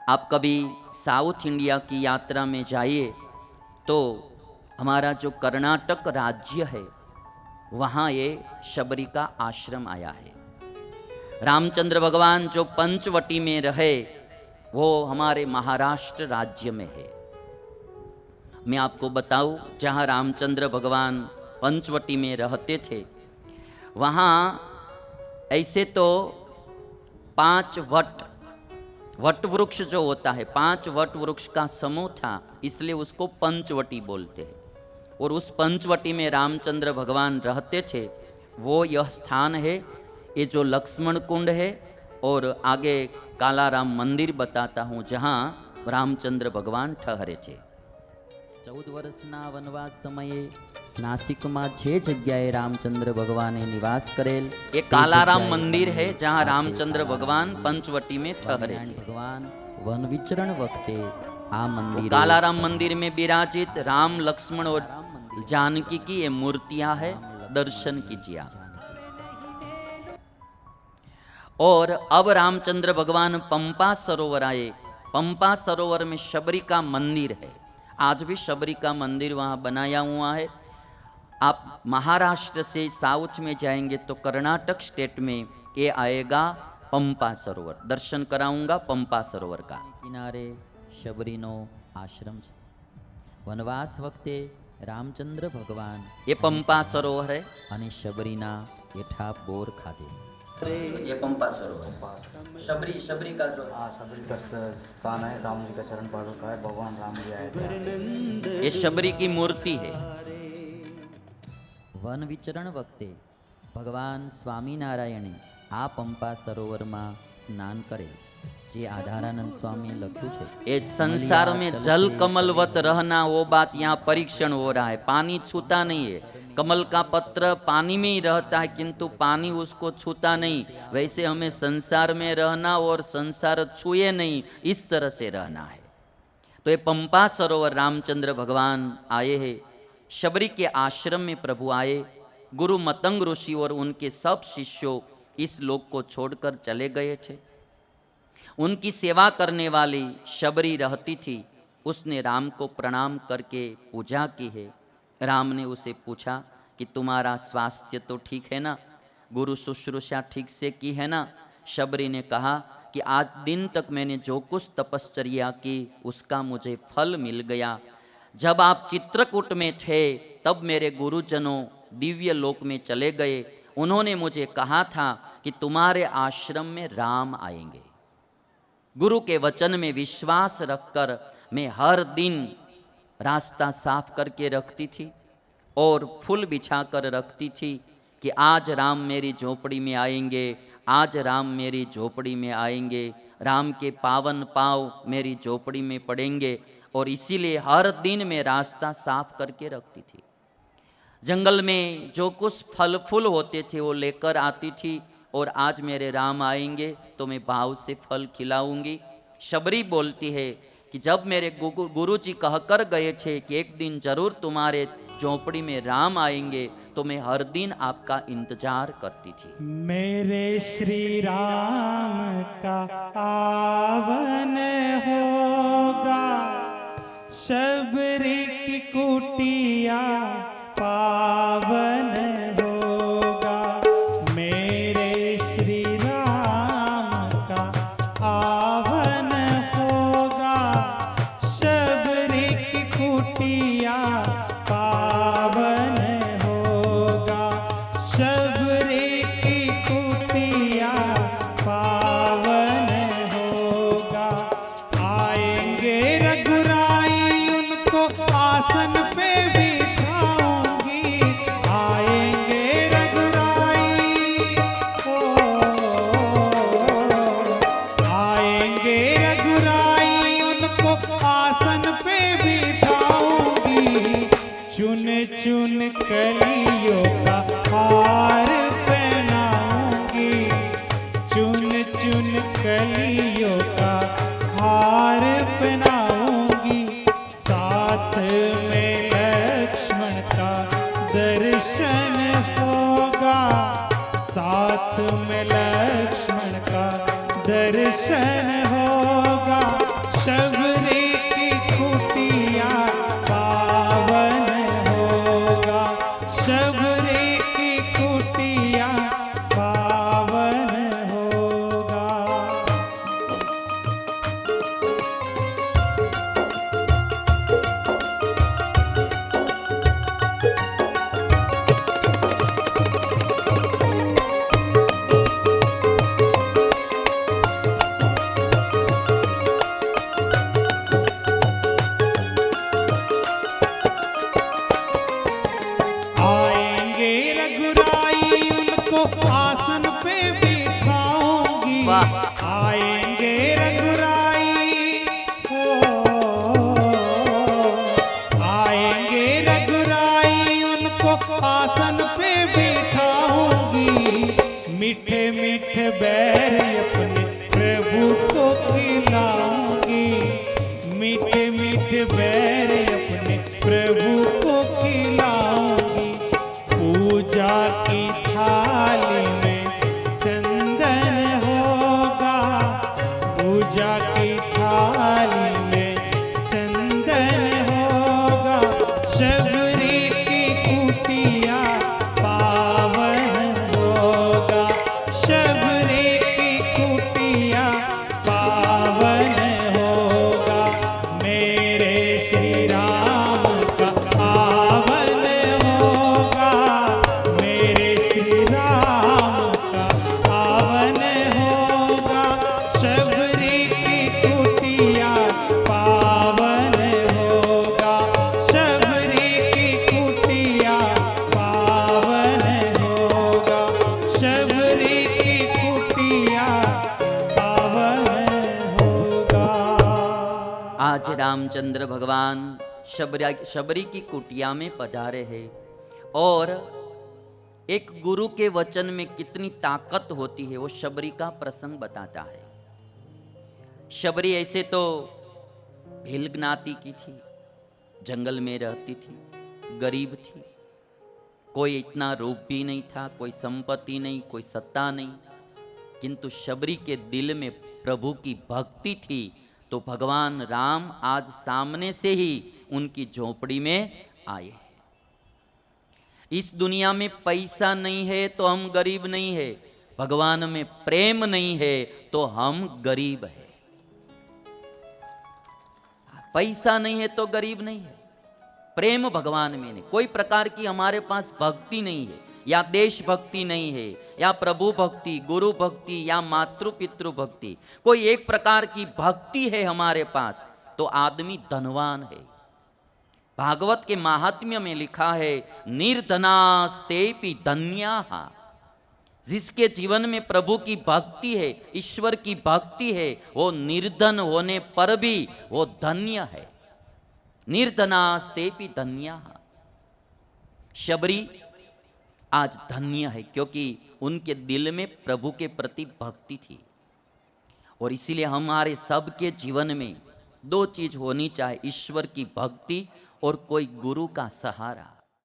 आप कभी south India की यात्रा में जाइए तो हमारा जो कर्नाटक राज्य है वहाँ ये शबरी का आश्रम आया है। रामचंद्र भगवान जो पंचवटी में रहे वो हमारे महाराष्ट्र राज्य में है। मैं आपको बताऊं, जहाँ रामचंद्र भगवान पंचवटी में रहते थे वहाँ ऐसे तो 5 वट वृक्ष जो होता है, 5 वट वृक्ष का समूह था, इसलिए उसको पंचवटी बोलते हैं। और उस पंचवटी में रामचंद्र भगवान रहते थे। वो यह स्थान है, ये जो लक्ष्मण कुंड है और आगे कालाराम मंदिर बताता हूँ जहाँ रामचंद्र भगवान ठहरे थे। 14 વર્ષના વનવાસ સમયે નાસિકમાં જે જગ્યાએ રામચંદ્ર ભગવાને નિવાસ કરેલ એ કાલારામ મંદિર है जहाँ रामचंद्र भगवान पंचवटी में ठहरे थे। भगवान वन विचरण वक्ते आ मंदिर कालाराम मंदिर में विराजित राम लक्ष्मण और जानकी की ये मूर्तियां है, दर्शन कीजिए आप। और अब रामचंद्र भगवान पंपा सरोवर आए। पंपा सरोवर में शबरी का मंदिर है, आज भी शबरी का मंदिर वहाँ बनाया हुआ है। आप महाराष्ट्र से साउथ में जाएंगे तो कर्नाटक स्टेट में ये आएगा पंपा सरोवर। दर्शन कराऊंगा पंपा सरोवर का। किनारे शबरीनो आश्रम है। वनवास वक्ते रामचंद्र भगवान ये पंपा सरोवर है અને शबरीना एठा बोर खाते। ये पंपा सरोवर शबरी का जो शबरी का स्थान है। राम जी का चरण पादुका का है, भगवान राम जी आए थे। ये शबरी की मूर्ति है। वन विचरण वक्ते भगवान स्वामीनारायणे आ पंपा सरोवर में स्नान करे जे आधारानंद स्वामी लख्यू है। ये संसार में जल कमलवत रहना, वो बात यहाँ परीक्षण हो रहा है। पानी छूता नहीं है, कमल का पत्र पानी में ही रहता है किंतु पानी उसको छूता नहीं। वैसे हमें संसार में रहना और संसार छुए नहीं, इस तरह से रहना है। तो ये पंपा सरोवर रामचंद्र भगवान आए हैं। शबरी के आश्रम में प्रभु आए। गुरु मतंग ऋषि और उनके सब शिष्यों इस लोक को छोड़कर चले गए थे। उनकी सेवा करने वाली शबरी रहती थी। उसने राम को प्रणाम करके पूजा की है। राम ने उसे पूछा कि तुम्हारा स्वास्थ्य तो ठीक है ना, गुरु शुश्रूषा ठीक से की है ना। शबरी ने कहा कि आज दिन तक मैंने जो कुछ तपश्चर्या की उसका मुझे फल मिल गया। जब आप चित्रकूट में थे तब मेरे गुरुजनों दिव्य लोक में चले गए। उन्होंने मुझे कहा था कि तुम्हारे आश्रम में राम आएंगे। गुरु के वचन में विश्वास रखकर मैं हर दिन रास्ता साफ करके रखती थी और फूल बिछा कर रखती थी कि आज राम मेरी झोपड़ी में आएंगे, आज राम मेरी झोपड़ी में आएंगे, राम के पावन पाँव मेरी झोपड़ी में पड़ेंगे। और इसीलिए हर दिन मैं रास्ता साफ करके रखती थी। जंगल में जो कुछ फल फूल होते थे वो लेकर आती थी और आज मेरे राम आएंगे तो मैं भाव से फल खिलाऊंगी। शबरी बोलती है कि जब मेरे गुरु जी कहकर गए थे कि एक दिन जरूर तुम्हारे झोपड़ी में राम आएंगे तो मैं हर दिन आपका इंतजार करती थी। मेरे श्री राम का आवन होगा, शबरी की कुटिया पावन होगा। मेरे श्री राम का आवन होगा, शबरी की कुटिया पावन होगा, शबरी की कुटिया पावन होगा। आएंगे रघुराई उनको आसन पे बिठाऊंगी, आएंगे रघुराई आएंगे रघुराई उनको आसन पे बिठाऊंगी। चुन चुन कलियों का हार पहनाऊंगी, चुन चुन कलियों का हार पहनाऊंगी। साथ में लक्ष्मण का दर्शन होगा, साथ में लक्ष्मण का दर्शन होगा। बैर अपने प्रभु को खिलाऊंगी। पूजा की थाली में चंदन होगा, पूजा की थाली में चंदन होगा। शबरी की कुटिया पावन होगा, शबरी की कुटिया पावन होगा। मेरे श्री राम का पावन होगा, मेरे श्री राम का पावन होगा। शबरी की कुटिया पावन होगा, शबरी की कुटिया पावन होगा, शबरी की कुटिया पावन होगा। आज रामचंद्र भगवान शबरी की कुटिया में पधारे हैं और एक गुरु के वचन में कितनी ताकत होती है वो शबरी का प्रसंग बताता है। शबरी ऐसे तो भील ज्ञाति की थी, जंगल में रहती थी, गरीब थी, कोई इतना रूप भी नहीं था, कोई संपत्ति नहीं, कोई सत्ता नहीं, किंतु शबरी के दिल में प्रभु की भक्ति थी। तो भगवान राम आज सामने से ही उनकी झोपड़ी में आए हैं। इस दुनिया में पैसा नहीं है तो हम गरीब नहीं है, भगवान में प्रेम नहीं है तो हम गरीब है। पैसा नहीं है तो गरीब नहीं है, प्रेम भगवान में नहीं, कोई प्रकार की हमारे पास भक्ति नहीं है, या देशभक्ति नहीं है, या प्रभु भक्ति, गुरु भक्ति, या मातृ पितृ भक्ति, कोई एक प्रकार की भक्ति है हमारे पास तो आदमी धनवान है। भागवत के महात्म्य में लिखा है निर्धनास्तेपि धन्याः। जिसके जीवन में प्रभु की भक्ति है, ईश्वर की भक्ति है, वो निर्धन होने पर भी वो धन्य है। निर्धनास्तेपि धन्याः। शबरी आज धन्य है क्योंकि उनके दिल में प्रभु के प्रति भक्ति थी। और इसीलिए हमारे सबके जीवन में दो चीज होनी चाहिए, ईश्वर की भक्ति और कोई गुरु का सहारा।